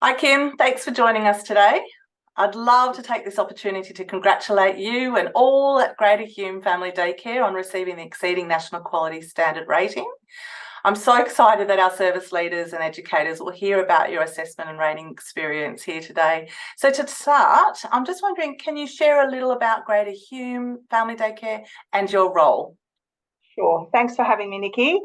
Hi, Kim. Thanks for joining us today. I'd love to take this opportunity to congratulate you and all at Greater Hume Family Daycare on receiving the Exceeding National Quality Standard rating. I'm so excited that our service leaders and educators will hear about your assessment and rating experience here today. So to start, I'm just wondering, can you share a little about Greater Hume Family Daycare and your role? Sure. Thanks for having me, Nikki.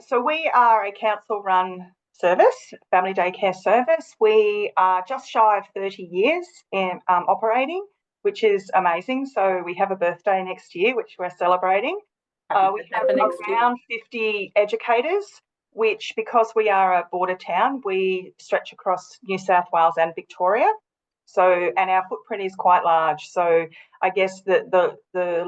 So we are a council-run service, family daycare service. We are just shy of 30 years in operating, which is amazing. So we have a birthday next year, which we're celebrating. Happy We birthday have for next year. around 50 educators, which, because we are a border town, we stretch across New South Wales and Victoria. So, and our footprint is quite large. So I guess the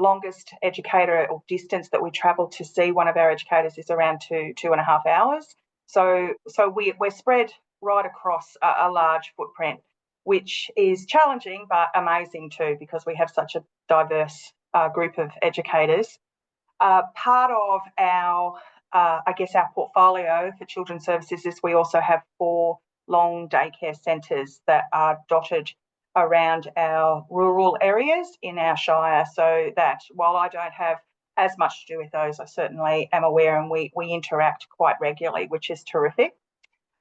longest educator or distance that we travel to see one of our educators is around 2.5 hours. So we're spread right across a large footprint, which is challenging but amazing too, because we have such a diverse group of educators. Part of I guess, our portfolio for children's services is we also have 4 long daycare centres that are dotted around our rural areas in our shire. So that while I don't have as much to do with those, I certainly am aware, and we interact quite regularly, which is terrific.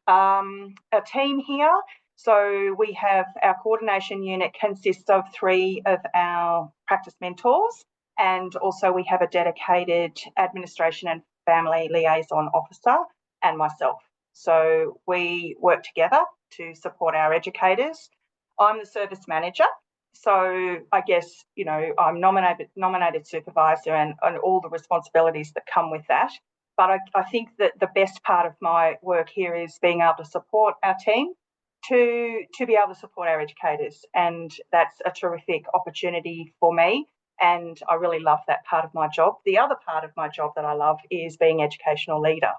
A team here. So we have our coordination unit consists of 3 of our practice mentors, and also we have a dedicated administration and family liaison officer and myself. So we work together to support our educators. I'm the service manager. So I guess, I'm nominated supervisor and all the responsibilities that come with that. But I think that the best part of my work here is being able to support our team to be able to support our educators. And that's a terrific opportunity for me. And I really love that part of my job. The other part of my job that I love is being educational leader.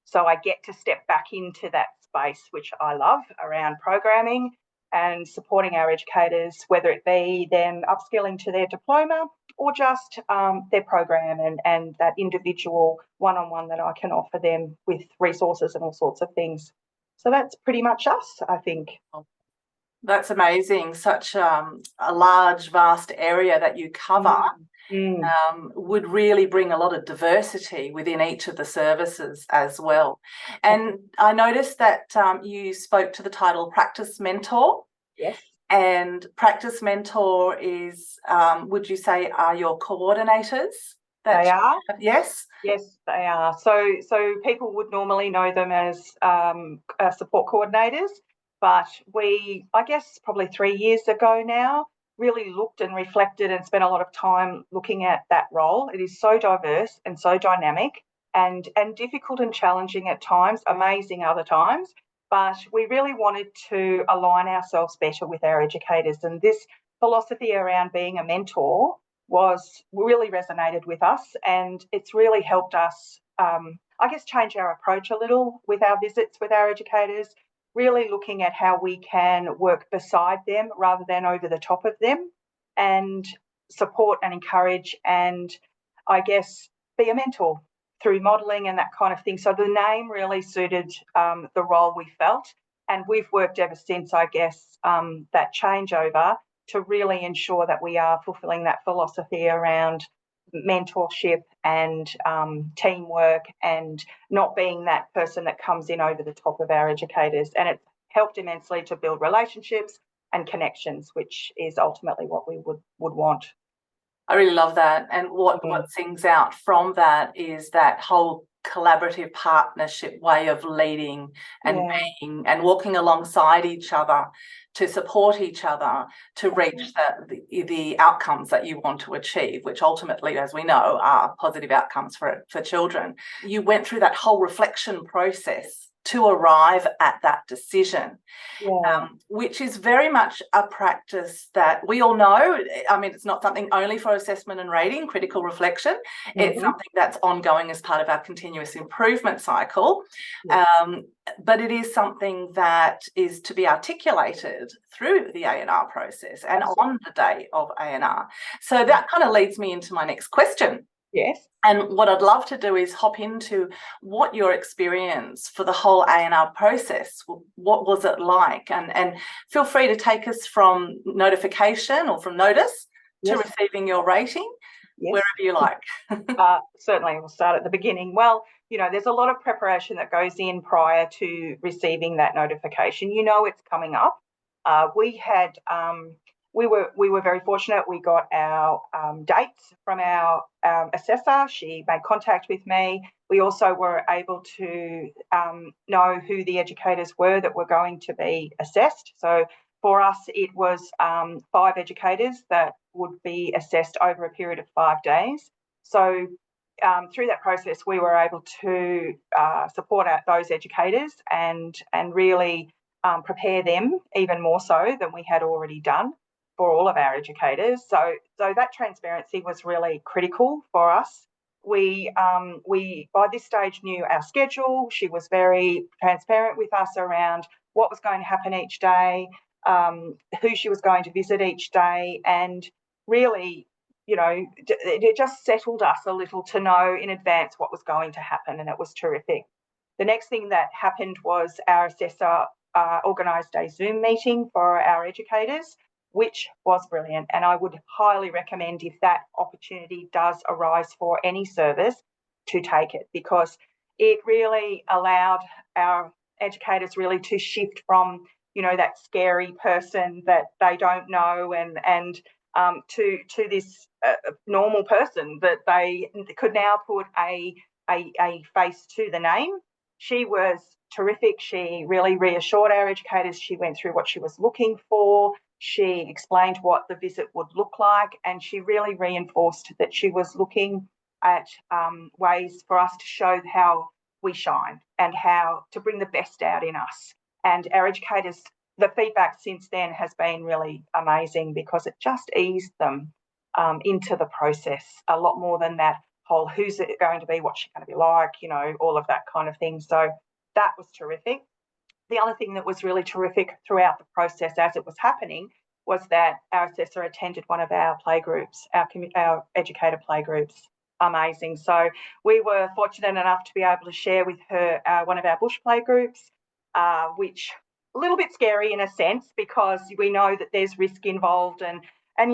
So I get to step back into that space, which I love, around programming and supporting our educators, whether it be them upskilling to their diploma or just their program and that individual one-on-one that I can offer them with resources and all sorts of things. So that's pretty much us, I think. That's amazing. Such a large, vast area that you cover. Mm. Would really bring a lot of diversity within each of the services as well. And I noticed that you spoke to the title Practice Mentor. Yes. And Practice Mentor is, would you say, are your coordinators? They are. Yes. Yes, they are. So people would normally know them as support coordinators, but I guess, probably 3 years ago now, really looked and reflected and spent a lot of time looking at that role. It is so diverse and so dynamic and difficult and challenging at times, amazing other times. But we really wanted to align ourselves better with our educators, and this philosophy around being a mentor was really resonated with us, and it's really helped us, I guess, change our approach a little with our visits with our educators, really looking at how we can work beside them rather than over the top of them, and support and encourage and, I guess, be a mentor through modelling and that kind of thing. So the name really suited the role we felt, and we've worked ever since, I guess, that changeover to really ensure that we are fulfilling that philosophy around mentorship and teamwork, and not being that person that comes in over the top of our educators. And it's helped immensely to build relationships and connections, which is ultimately what we would want. I really love that. And what sings out from that is that whole collaborative partnership way of leading and being and walking alongside each other to support each other to reach the outcomes that you want to achieve, which ultimately, as we know, are positive outcomes for children. You went through that whole reflection process to arrive at that decision, which is very much a practice that we all know. I mean, it's not something only for assessment and rating, critical reflection. It's something that's ongoing as part of our continuous improvement cycle. But it is something that is to be articulated through the A&R process and on the day of A&R. So that kind of leads me into my next question. Yes. And what I'd love to do is hop into what your experience for the whole A&R process, what was it like? And feel free to take us from notification or from notice to receiving your rating, wherever you like. Certainly, we'll start at the beginning. Well, there's a lot of preparation that goes in prior to receiving that notification. It's coming up. We were very fortunate. We got our dates from our assessor. She made contact with me. We also were able to know who the educators were that were going to be assessed. So for us, it was 5 educators that would be assessed over a period of 5 days. So through that process, we were able to support those educators and really prepare them even more so than we had already done for all of our educators. So that transparency was really critical for us. We by this stage knew our schedule. She was very transparent with us around what was going to happen each day, who she was going to visit each day, and really, it just settled us a little to know in advance what was going to happen, and it was terrific. The next thing that happened was our assessor organised a Zoom meeting for our educators, which was brilliant. And I would highly recommend, if that opportunity does arise for any service, to take it, because it really allowed our educators really to shift from, that scary person that they don't know and to this normal person that they could now put a face to the name. She was terrific. She really reassured our educators. She went through what she was looking for. She explained what the visit would look like, and she really reinforced that she was looking at ways for us to show how we shine and how to bring the best out in us. And our educators, the feedback since then has been really amazing, because it just eased them into the process a lot more than that whole who's it going to be, what's she going to be like, all of that kind of thing. So that was terrific. The other thing that was really terrific throughout the process as it was happening was that our assessor attended one of our playgroups, our educator playgroups. Amazing. So we were fortunate enough to be able to share with her one of our bush playgroups, which a little bit scary in a sense, because we know that there's risk involved, and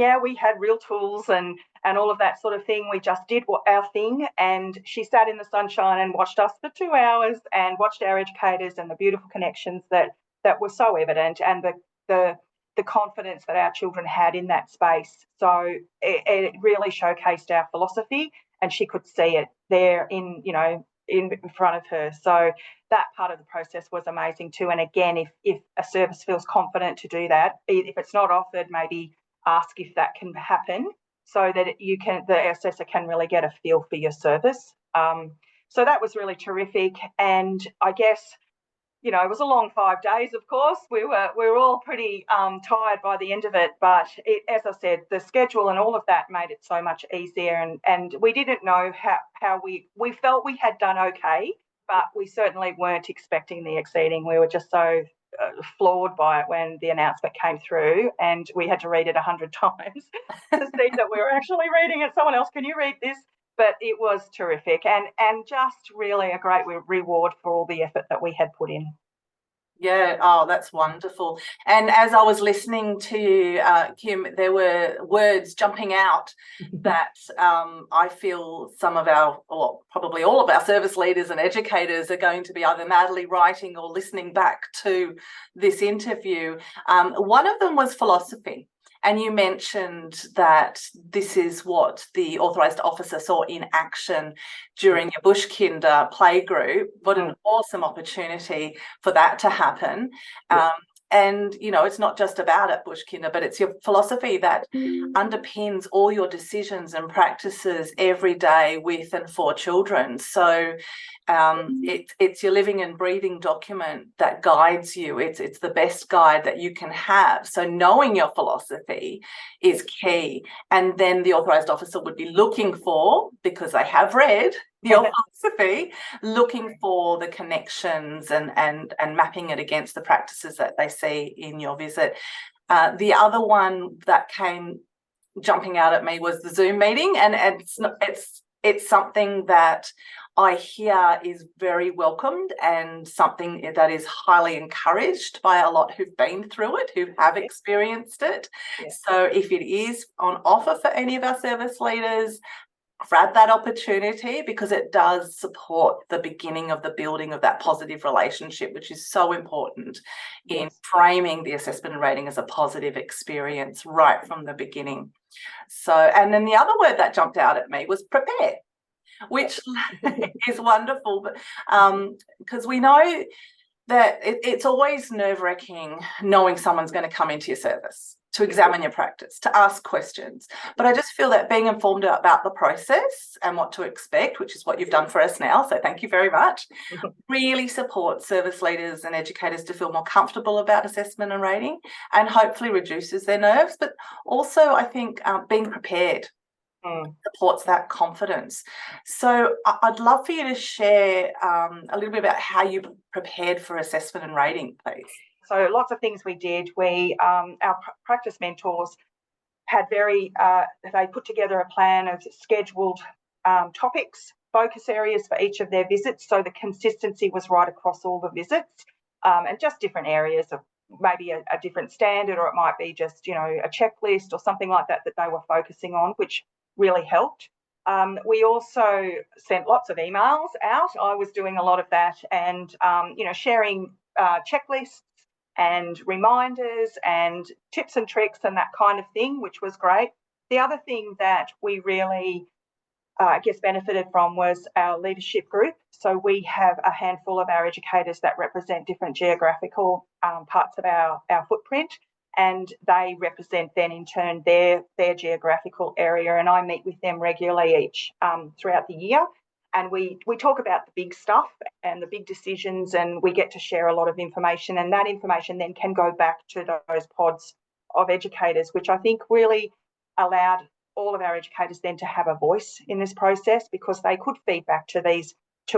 yeah, we had real tools and all of that sort of thing. We just did our thing, and she sat in the sunshine and watched us for 2 hours and watched our educators and the beautiful connections that were so evident, and the confidence that our children had in that space. So it really showcased our philosophy, and she could see it there in front of her. So that part of the process was amazing too. And again, if a service feels confident to do that, if it's not offered, maybe ask if that can happen, so that the assessor can really get a feel for your service. So that was really terrific. And I guess, it was a long 5 days, of course. We were all pretty tired by the end of it, but as I said, the schedule and all of that made it so much easier. And we didn't know how we felt we had done okay, but we certainly weren't expecting the exceeding. We were just so floored by it when the announcement came through, and we had to read it 100 times to see that we were actually reading it. Someone else, can you read this? But it was terrific, and just really a great reward for all the effort that we had put in. Yeah, oh, that's wonderful. And as I was listening to you, Hume, there were words jumping out that I feel some of our, or probably all of our service leaders and educators are going to be either madly writing or listening back to this interview. One of them was philosophy. And you mentioned that this is what the authorised officer saw in action during your Bush Kinder playgroup. What an awesome opportunity for that to happen. And, it's not just about at Bush Kinder, but it's your philosophy that underpins all your decisions and practices every day with and for children. So it's your living and breathing document that guides you. It's the best guide that you can have. So knowing your philosophy is key. And then the authorised officer would be looking for, because they have read your philosophy, looking for the connections and mapping it against the practices that they see in your visit. The other one that came jumping out at me was the Zoom meeting, and it's something that I hear is very welcomed and something that is highly encouraged by a lot who've been through it, who have experienced it. Yeah. So if it is on offer for any of our service leaders, grab that opportunity, because it does support the beginning of the building of that positive relationship, which is so important in framing the assessment and rating as a positive experience right from the beginning. So, and then the other word that jumped out at me was prepare, which is wonderful, but because we know that it's always nerve-wracking knowing someone's going to come into your service to examine your practice, to ask questions. But I just feel that being informed about the process and what to expect, which is what you've done for us now, so thank you very much, really supports service leaders and educators to feel more comfortable about assessment and rating, and hopefully reduces their nerves. But also, I think being prepared supports that confidence. So I'd love for you to share a little bit about how you prepared for assessment and rating, please. So lots of things we did. Our practice mentors had they put together a plan of scheduled topics, focus areas for each of their visits, so the consistency was right across all the visits, and just different areas of maybe a different standard, or it might be just, a checklist or something like that they were focusing on, which really helped. We also sent lots of emails out. I was doing a lot of that, and sharing checklists and reminders and tips and tricks and that kind of thing, which was great. The other thing that we really, benefited from was our leadership group. So we have a handful of our educators that represent different geographical parts of our footprint, and they represent then in turn their geographical area, and I meet with them regularly throughout the year. And we talk about the big stuff and the big decisions, and we get to share a lot of information, and that information then can go back to those pods of educators, which I think really allowed all of our educators then to have a voice in this process, because they could feed back to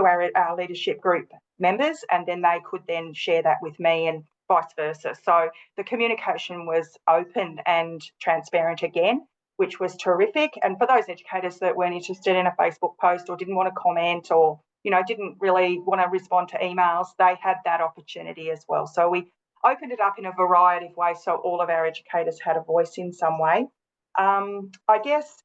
our leadership group members, and then they could then share that with me and vice versa. So the communication was open and transparent again, which was terrific. And for those educators that weren't interested in a Facebook post or didn't want to comment, or didn't really want to respond to emails, they had that opportunity as well. So we opened it up in a variety of ways, so all of our educators had a voice in some way. I guess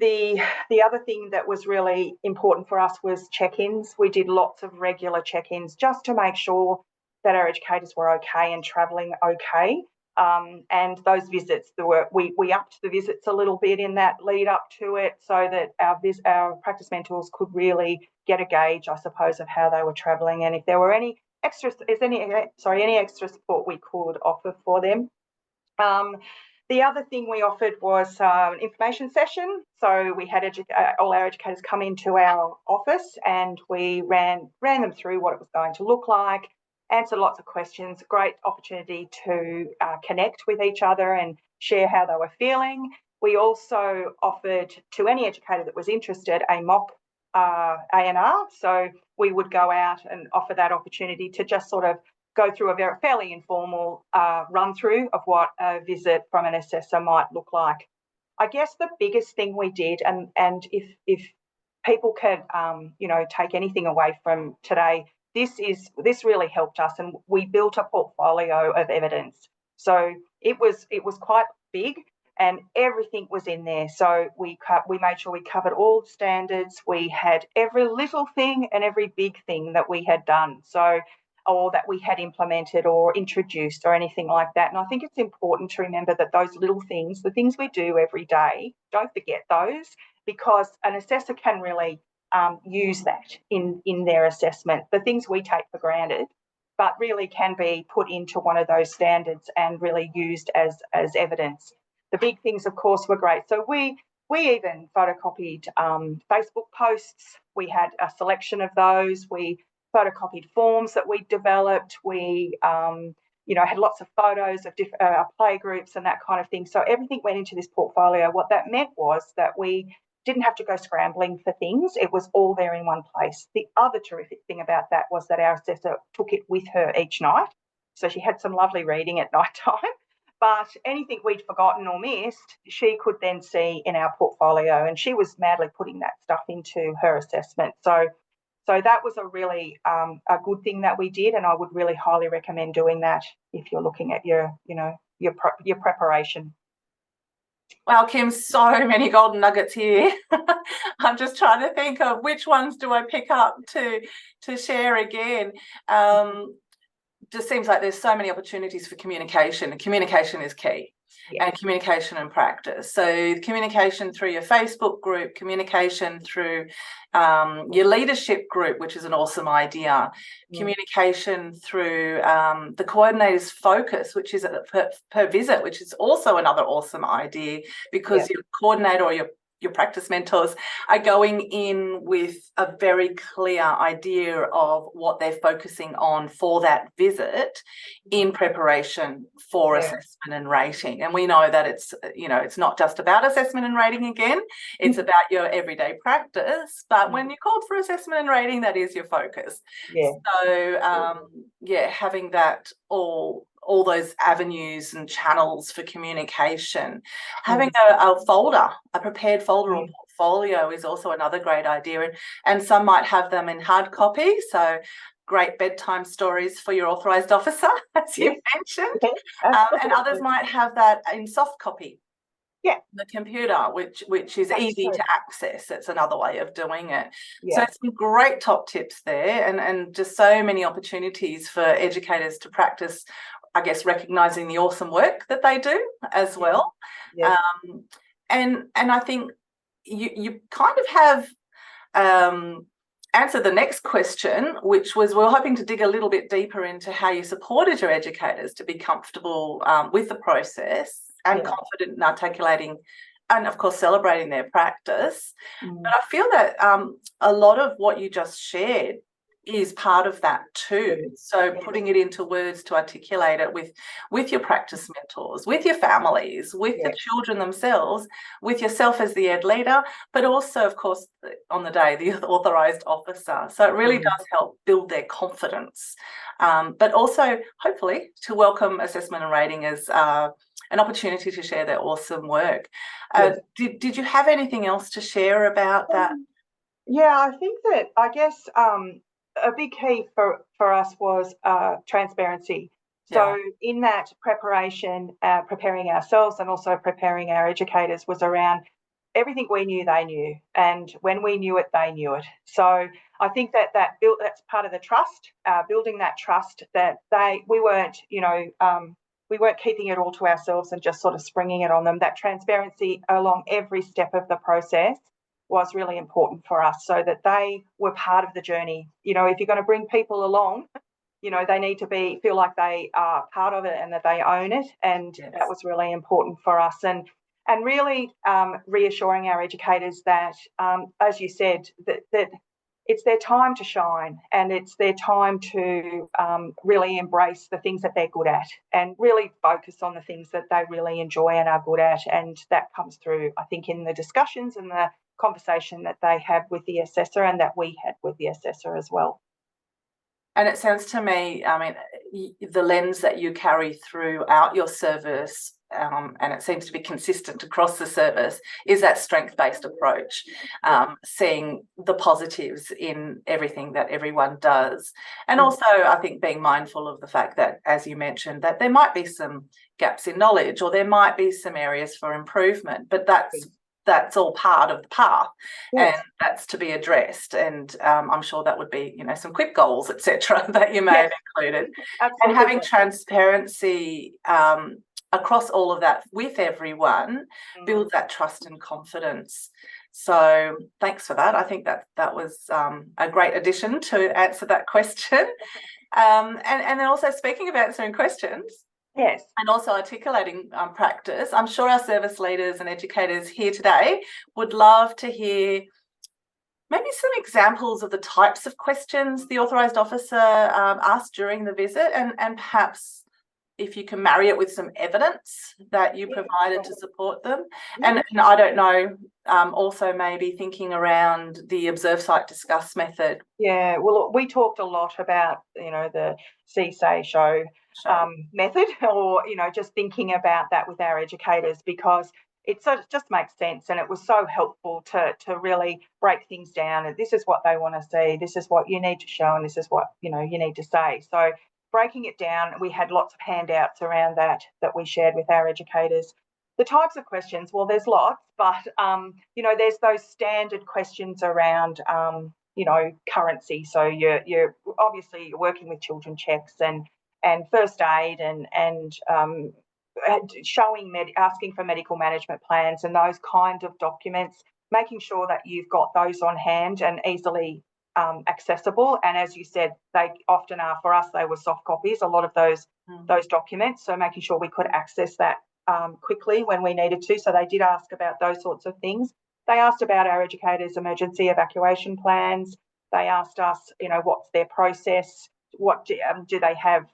the other thing that was really important for us was check-ins. We did lots of regular check-ins just to make sure that our educators were okay and travelling okay. And those visits, we upped the visits a little bit in that lead up to it, so that our practice mentors could really get a gauge, I suppose, of how they were travelling, and if there were any extra support we could offer for them. The other thing we offered was an information session. So we had all our educators come into our office, and we ran them through what it was going to look like, answered lots of questions. Great opportunity to connect with each other and share how they were feeling. We also offered to any educator that was interested a mock A&R. So we would go out and offer that opportunity to just sort of go through a very fairly informal run through of what a visit from an assessor might look like. I guess the biggest thing we did, and if people could take anything away from today, this really helped us, and we built a portfolio of evidence. So it was quite big, and everything was in there. So we made sure we covered all standards. We had every little thing and every big thing that we had done, or that we had implemented or introduced or anything like that. And I think it's important to remember that those little things, the things we do every day, don't forget those, because an assessor can really use that in their assessment. The things we take for granted, but really can be put into one of those standards and really used as evidence. The big things, of course, were great. So we even photocopied Facebook posts. We had a selection of those. We photocopied forms that we developed. We had lots of photos of different play groups and that kind of thing. So everything went into this portfolio. What that meant was that we didn't have to go scrambling for things. It was all there in one place. The other terrific thing about that was that our assessor took it with her each night. So she had some lovely reading at night time. But anything we'd forgotten or missed, she could then see in our portfolio, and she was madly putting that stuff into her assessment. So that was a really a good thing that we did, and I would really highly recommend doing that if you're looking at your preparation. Wow, Kim, so many golden nuggets here. I'm just trying to think of which ones do I pick up to share again. Just seems like there's so many opportunities for communication, and communication is key. Yeah. And communication and practice. So communication through your Facebook group, communication through your leadership group, which is an awesome idea, communication through the coordinator's focus, which is per visit, which is also another awesome idea, because your coordinator or your practice mentors are going in with a very clear idea of what they're focusing on for that visit in preparation for assessment and rating. And we know that it's not just about assessment and rating again, it's about your everyday practice. But when you're called for assessment and rating, that is your focus. So having that all those avenues and channels for communication. Having a prepared folder or portfolio is also another great idea. And some might have them in hard copy. So great bedtime stories for your authorised officer, as you mentioned. And others might have that in soft copy. Yeah, the computer, which is easy to access. It's another way of doing it. So some great top tips there, and just so many opportunities for educators to practice, I guess, recognising the awesome work that they do as well. And I think you kind of have answered the next question, which was we're hoping to dig a little bit deeper into how you supported your educators to be comfortable with the process and confident in articulating and, of course, celebrating their practice. But I feel that a lot of what you just shared is part of that too. So putting it into words to articulate it with your practice mentors, with your families, with the children themselves, with yourself as the ed leader, but also, of course, on the day, the authorised officer. So it really does help build their confidence, but also hopefully to welcome assessment and rating as an opportunity to share their awesome work. Did you have anything else to share about that? I think that, I guess, a big key for us was transparency. So in that preparation, preparing ourselves and also preparing our educators was around everything we knew, they knew. And when we knew it, they knew it. So I think that's part of the trust, building that trust that we weren't keeping it all to ourselves and just sort of springing it on them. That transparency along every step of the process was really important for us, so that they were part of the journey. If you're going to bring people along, they need to feel like they are part of it and that they own it. And that was really important for us. And really reassuring our educators that, as you said, that it's their time to shine, and it's their time to really embrace the things that they're good at and really focus on the things that they really enjoy and are good at. And that comes through, I think, in the discussions and the conversation that they have with the assessor and that we had with the assessor as well. And it sounds to me, I mean, the lens that you carry throughout your service, and it seems to be consistent across the service, is that strength-based approach, seeing the positives in everything that everyone does. And also, I think, being mindful of the fact that, as you mentioned, that there might be some gaps in knowledge or there might be some areas for improvement, but that's all part of the path, and that's to be addressed. And I'm sure that would be, some quick goals, etc., that you may have included. Absolutely. And having transparency across all of that with everyone builds that trust and confidence. So thanks for that. I think that was a great addition to answer that question. And then also, speaking of answering questions, and also articulating practice, I'm sure our service leaders and educators here today would love to hear maybe some examples of the types of questions the authorised officer asked during the visit, and perhaps if you can marry it with some evidence that you provided to support them. Yeah. And I don't know, also maybe thinking around the observe, cite, discuss method. Yeah, well, we talked a lot about, the see, say, show method, or, just thinking about that with our educators, because it sort of just makes sense, and it was so helpful to really break things down. And this is what they want to see, this is what you need to show, and this is what, you need to say. So breaking it down, we had lots of handouts around that we shared with our educators. The types of questions, well, there's lots, but, there's those standard questions around, currency. So you're obviously working with children checks and first aid and asking for medical management plans and those kind of documents, making sure that you've got those on hand and easily accessible. And as you said, they often are, for us, they were soft copies, a lot of those documents. So making sure we could access that quickly when we needed to. So they did ask about those sorts of things. They asked about our educators' emergency evacuation plans. They asked us, what's their process? What do they have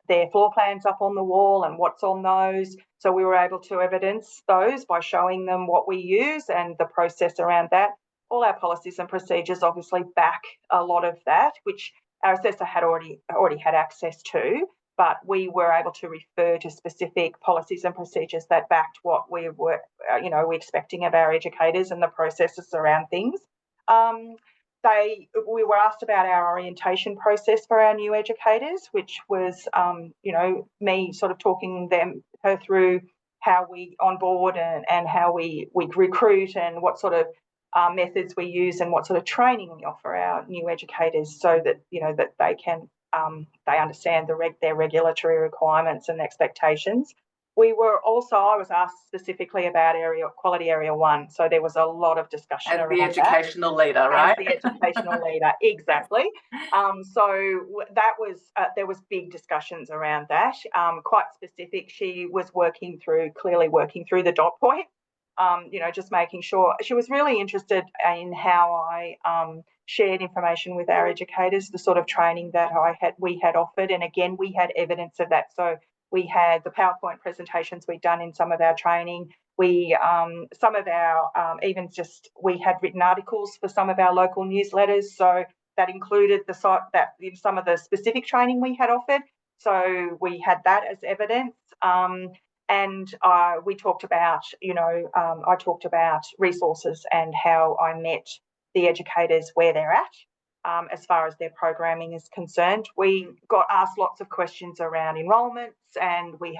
their floor plans up on the wall, and what's on those? So we were able to evidence those by showing them what we use and the process around that. All our policies and procedures obviously back a lot of that, which our assessor had already had access to, but we were able to refer to specific policies and procedures that backed what we were, we expecting of our educators and the processes around things. We were asked about our orientation process for our new educators, which was, me sort of talking her through how we onboard and how we recruit and what sort of methods we use and what sort of training we offer our new educators, so that that they can they understand their regulatory requirements and expectations. I was asked specifically about quality area 1, so there was a lot of discussion around the educational leader, right? As the educational leader, exactly. So that was there was big discussions around that. Quite specific. She was clearly working through the dot point. Just making sure she was really interested in how I shared information with our educators, the sort of training that we had offered, and again we had evidence of that. So we had the PowerPoint presentations we'd done in some of our training. We some of our we had written articles for some of our local newsletters, so that included some of the specific training we had offered. So we had that as evidence. And we talked about, I talked about resources and how I met the educators where they're at as far as their programming is concerned. We got asked lots of questions around enrolments, and we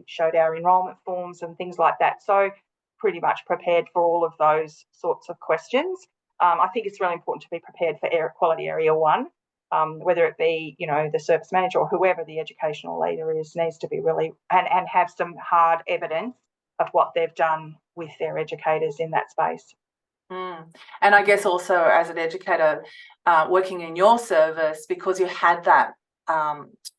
showed our enrolment forms and things like that. So pretty much prepared for all of those sorts of questions. I think it's really important to be prepared for quality area 1. Whether it be, the service manager or whoever the educational leader is, needs to be really and have some hard evidence of what they've done with their educators in that space. And I guess also as an educator working in your service, because you had that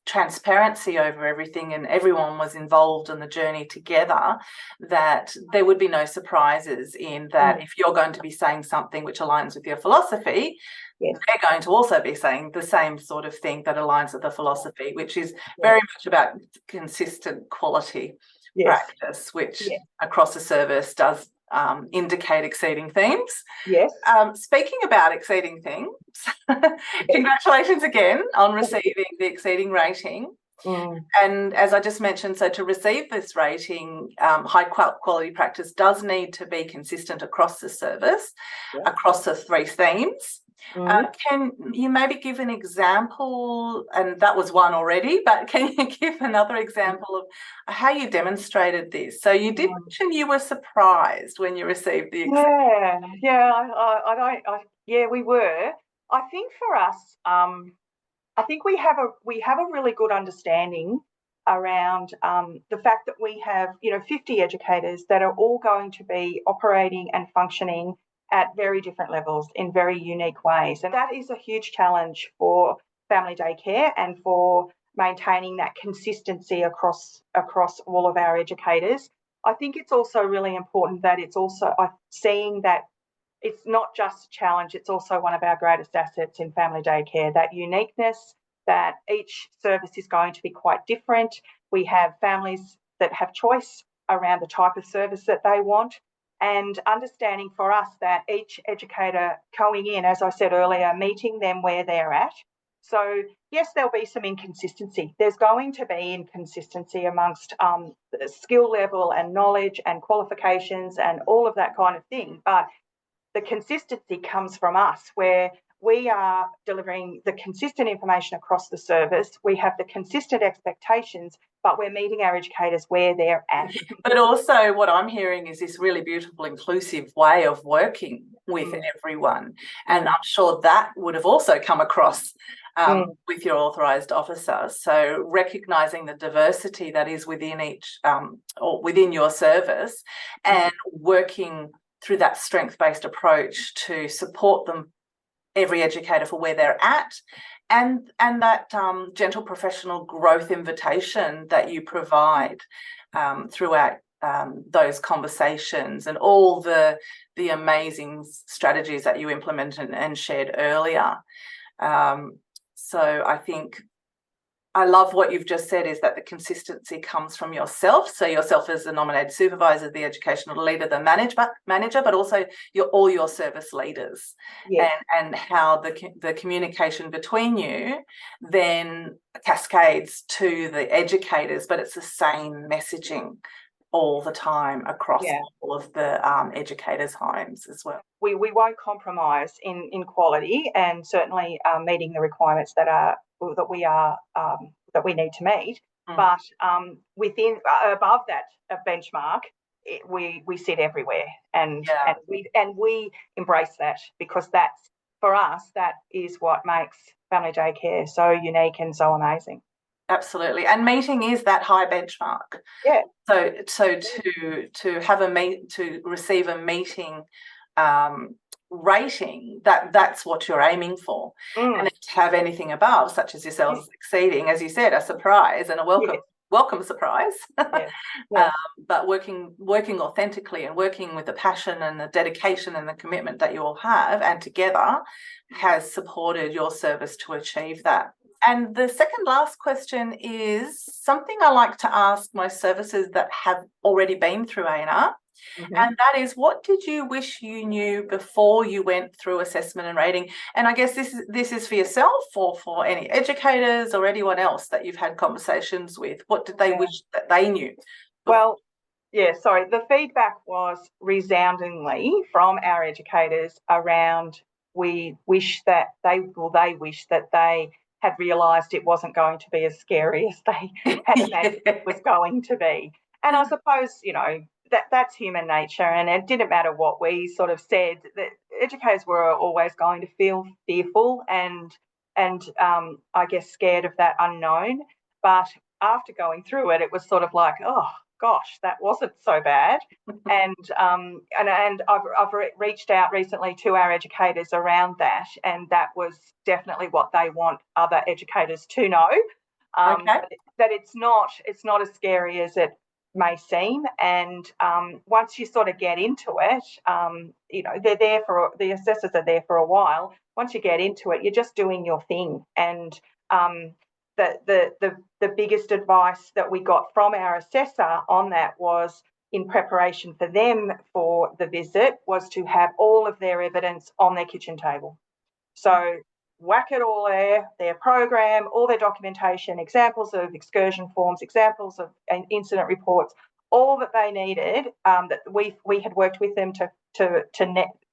transparency over everything and everyone was involved in the journey together, that there would be no surprises in that. If you're going to be saying something which aligns with your philosophy, yes, they're going to also be saying the same sort of thing that aligns with the philosophy, which is very much about consistent quality practice, which across the service does indicate exceeding themes. Yes. Speaking about exceeding things, congratulations again on receiving the exceeding rating. And as I just mentioned, so to receive this rating, high quality practice does need to be consistent across the service, across the 3 themes. Can you maybe give an example, and that was one already, but can you give another example of how you demonstrated this? So you did mention you were surprised when you received the exam. We were. I think for us, I think we have a really good understanding around the fact that we have 50 educators that are all going to be operating and functioning at very different levels in very unique ways. And that is a huge challenge for family daycare and for maintaining that consistency across all of our educators. I think it's also really important that it's also seeing that it's not just a challenge, it's also one of our greatest assets in family daycare, that uniqueness, that each service is going to be quite different, We have families that have choice around the type of service that they want, and understanding for us that each educator going in, as I said earlier, meeting them where they're at. So yes, there'll be some inconsistency. There's going to be inconsistency amongst the skill level and knowledge and qualifications and all of that kind of thing. But the consistency comes from us, where we are delivering the consistent information across the service. We have the consistent expectations, but we're meeting our educators where they're at. But also what I'm hearing is this really beautiful, inclusive way of working with everyone. And I'm sure that would have also come across with your authorised officer. So recognising the diversity that is within each or within your service, and working through that strength-based approach to support them, every educator, for where they're at, and that gentle professional growth invitation that you provide throughout those conversations, and all the amazing strategies that you implemented and shared earlier. So I think I love what you've just said, is that the consistency comes from yourself. So yourself as the nominated supervisor, the educational leader, the manager, but also all your service leaders. Yes. And how the communication between you then cascades to the educators, but it's the same messaging all the time across all of the educators' homes as well. We won't compromise in quality, and certainly meeting the requirements that we need to meet. But within above that benchmark, we sit everywhere, and we embrace that, because that's, for us, that is what makes family daycare so unique and so amazing. Absolutely, and meeting is that high benchmark. Yeah. So to have to receive a meeting rating, that's what you're aiming for, and to have anything above, such as yourselves exceeding, as you said, a surprise and a welcome surprise. But working authentically and working with the passion and the dedication and the commitment that you all have, and together, has supported your service to achieve that. And the second last question is something I like to ask most services that have already been through A&R, and that is, what did you wish you knew before you went through assessment and rating? And I guess this is for yourself, or for any educators or anyone else that you've had conversations with. What did they wish that they knew? Well, the feedback was resoundingly from our educators around, we wish that they had realised it wasn't going to be as scary as they had imagined it was going to be. And I suppose, that's human nature, and it didn't matter what we sort of said, that educators were always going to feel fearful and I guess scared of that unknown. But after going through it, it was sort of like, oh gosh, that wasn't so bad. And I've reached out recently to our educators around that, and that was definitely what they want other educators to know, that it's not as scary as it may seem. And once you sort of get into it, they're there for, the assessors are there for a while. Once you get into it, you're just doing your thing. And the biggest advice that we got from our assessor on that was, in preparation for them for the visit, was to have all of their evidence on their kitchen table. So whack it all there, their program, all their documentation, examples of excursion forms, examples of incident reports, all that they needed, that we had worked with them to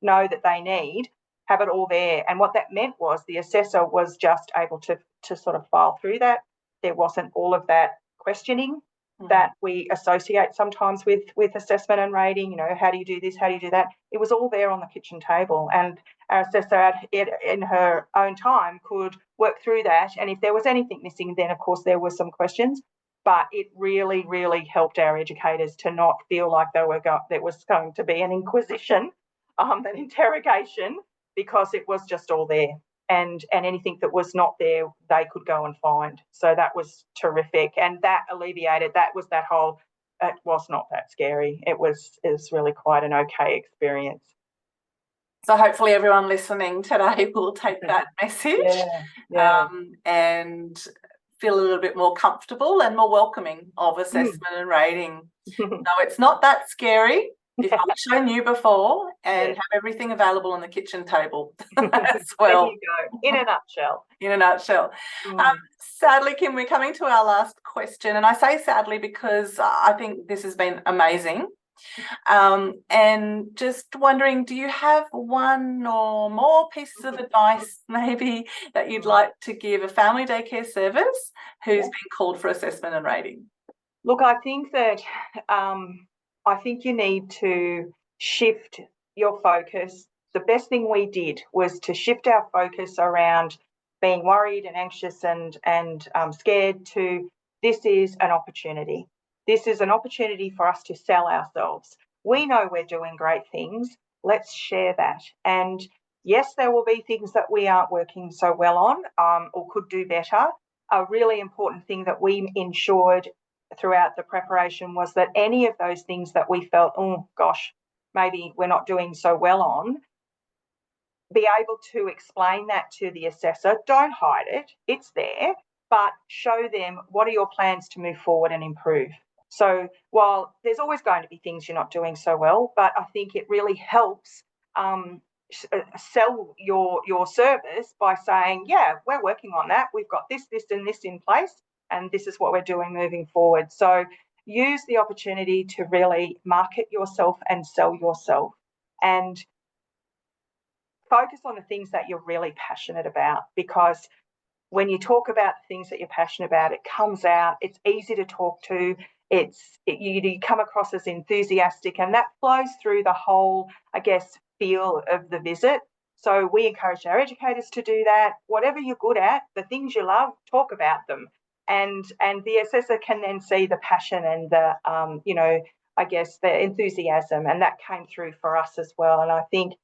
know that they need, have it all there. And what that meant was the assessor was just able to sort of file through that. There wasn't all of that questioning that we associate sometimes with assessment and rating. How do you do this? How do you do that? It was all there on the kitchen table, and our assessor in her own time could work through that. And if there was anything missing, then of course there were some questions. But it really, really helped our educators to not feel like there was going to be an inquisition, an interrogation, because it was just all there. And anything that was not there, they could go and find. So that was terrific. And that alleviated, that was that whole, it was not that scary. It was really quite an okay experience. So hopefully everyone listening today will take that message and feel a little bit more comfortable and more welcoming of assessment and rating. No, it's not that scary. If I've shown you before and have everything available on the kitchen table as well. There you go, in a nutshell. In a nutshell. Sadly, Kim, we're coming to our last question, and I say sadly because I think this has been amazing. And just wondering, do you have one or more pieces of advice maybe that you'd like to give a family daycare service who's been called for assessment and rating? Look, I think that I think you need to shift your focus. The best thing we did was to shift our focus around being worried and anxious and scared to this is an opportunity. This is an opportunity for us to sell ourselves. We know we're doing great things. Let's share that. And yes, there will be things that we aren't working so well on or could do better. A really important thing that we ensured throughout the preparation was that any of those things that we felt, oh gosh, maybe we're not doing so well on, be able to explain that to the assessor. Don't hide it, it's there, but show them what are your plans to move forward and improve. So while there's always going to be things you're not doing so well, but I think it really helps sell your service by saying, yeah, we're working on that. We've got this, and this in place, and this is what we're doing moving forward. So use the opportunity to really market yourself and sell yourself, and focus on the things that you're really passionate about, because when you talk about the things that you're passionate about, it comes out, it's easy to talk to, you come across as enthusiastic, and that flows through the whole, I guess, feel of the visit. So we encourage our educators to do that. Whatever you're good at, the things you love, talk about them. And the assessor can then see the passion and the, I guess, the enthusiasm, and that came through for us as well. And I think,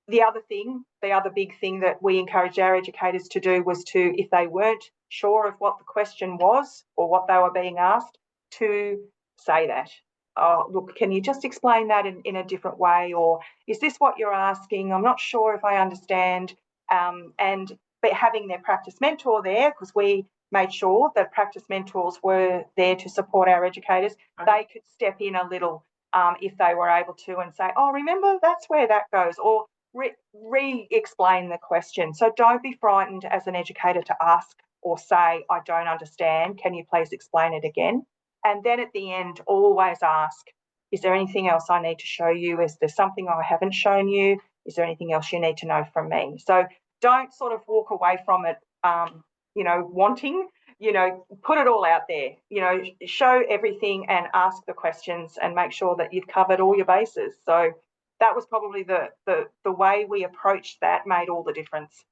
the other big thing that we encouraged our educators to do was to, if they weren't sure of what the question was or what they were being asked, to say that. Oh, look, can you just explain that in a different way? Or is this what you're asking? I'm not sure if I understand. But having their practice mentor there, because we made sure that practice mentors were there to support our educators, they could step in a little if they were able to, and say, oh, remember, that's where that goes, or re-explain the question. So don't be frightened as an educator to ask or say, I don't understand, can you please explain it again? And then at the end, always ask, is there anything else I need to show you? Is there something I haven't shown you? Is there anything else you need to know from me? So don't sort of walk away from it, wanting, put it all out there, show everything and ask the questions and make sure that you've covered all your bases. So that was probably the way we approached that made all the difference.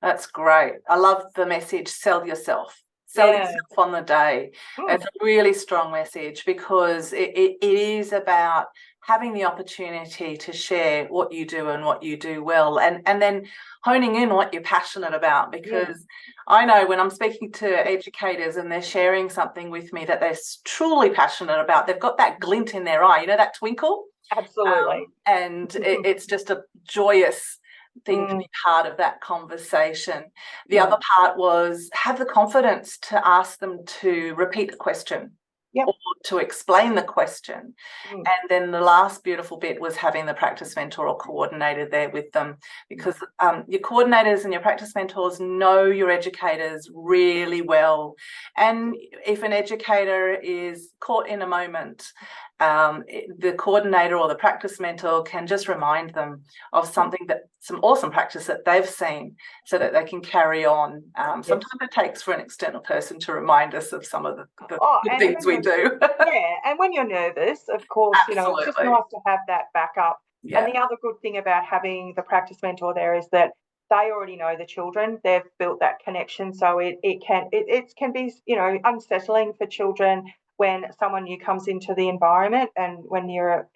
That's great. I love the message, sell yourself. Sell yourself on the day. It's a really strong message, because it is about having the opportunity to share what you do and what you do well, and then honing in what you're passionate about, because I know when I'm speaking to educators and they're sharing something with me that they're truly passionate about, they've got that glint in their eye, that twinkle. Absolutely. And it's just a joyous thing to be part of that conversation. The other part was have the confidence to ask them to repeat the question or to explain the question. And then the last beautiful bit was having the practice mentor or coordinator there with them, because your coordinators and your practice mentors know your educators really well. And if an educator is caught in a moment, the coordinator or the practice mentor can just remind them of some awesome practice that they've seen, so that they can carry on. Sometimes it takes for an external person to remind us of some of the things we do. And when you're nervous, of course, Absolutely. it's just nice to have that backup. Yeah. And the other good thing about having the practice mentor there is that they already know the children. They've built that connection, so it can be unsettling for children when someone new comes into the environment, and when your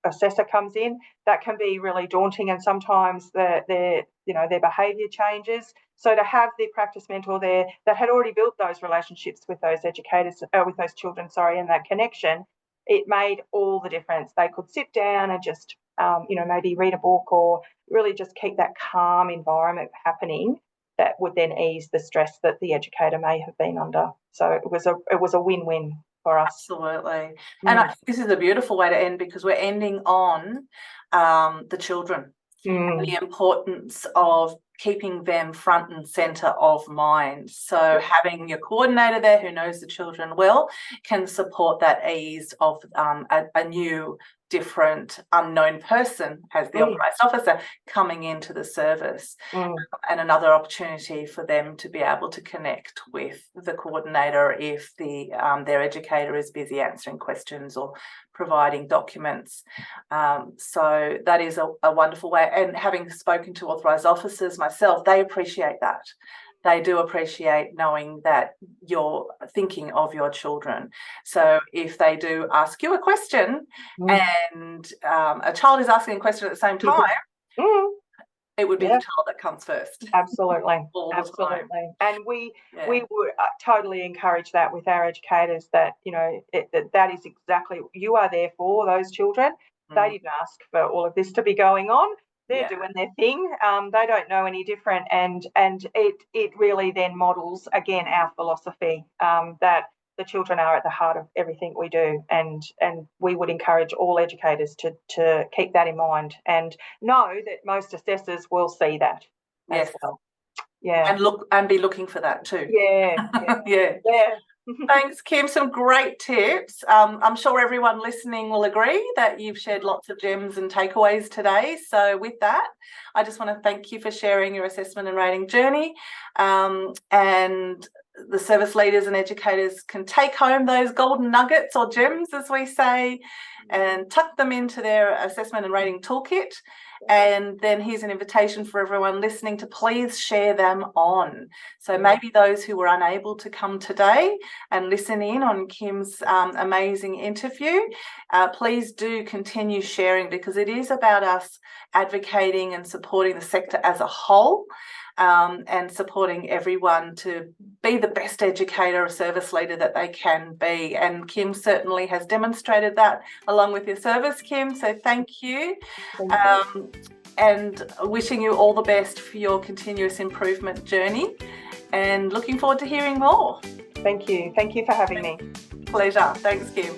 assessor comes in, that can be really daunting, and sometimes their behaviour changes. So to have the practice mentor there that had already built those relationships with those educators, with those children, and that connection, it made all the difference. They could sit down and just maybe read a book, or really just keep that calm environment happening. that would then ease the stress that the educator may have been under. So it was a win-win for us. Absolutely. And I think this is a beautiful way to end, because we're ending on the children and the importance of keeping them front and centre of mind. So having your coordinator there who knows the children well can support that ease of a new, different, unknown person as the authorised officer coming into the service, and another opportunity for them to be able to connect with the coordinator if their educator is busy answering questions or providing documents. So that is a wonderful way. And having spoken to authorised officers myself, they appreciate that. They do appreciate knowing that you're thinking of your children. So if they do ask you a question and a child is asking a question at the same time, it would be the child that comes first. Absolutely. All the Absolutely. time. And we would totally encourage that with our educators, that, you know, that is exactly, you are there for those children. They didn't ask for all of this to be going on. They're doing their thing. They don't know any different, and it really then models again our philosophy, that the children are at the heart of everything we do, and we would encourage all educators to keep that in mind and know that most assessors will see that as well. Yeah, and be looking for that too. Yeah. Thanks, Kim. Some great tips. I'm sure everyone listening will agree that you've shared lots of gems and takeaways today. So with that, I just want to thank you for sharing your assessment and rating journey. And the service leaders and educators can take home those golden nuggets, or gems as we say, and tuck them into their assessment and rating toolkit. And then here's an invitation for everyone listening to please share them on. So maybe those who were unable to come today and listen in on Kim's amazing interview, please do continue sharing, because it is about us advocating and supporting the sector as a whole, and supporting everyone to be the best educator or service leader that they can be. And Kim certainly has demonstrated that along with your service, Kim. So thank you. And wishing you all the best for your continuous improvement journey, and looking forward to hearing more. Thank you. Thank you for having me. Pleasure. Thanks, Kim.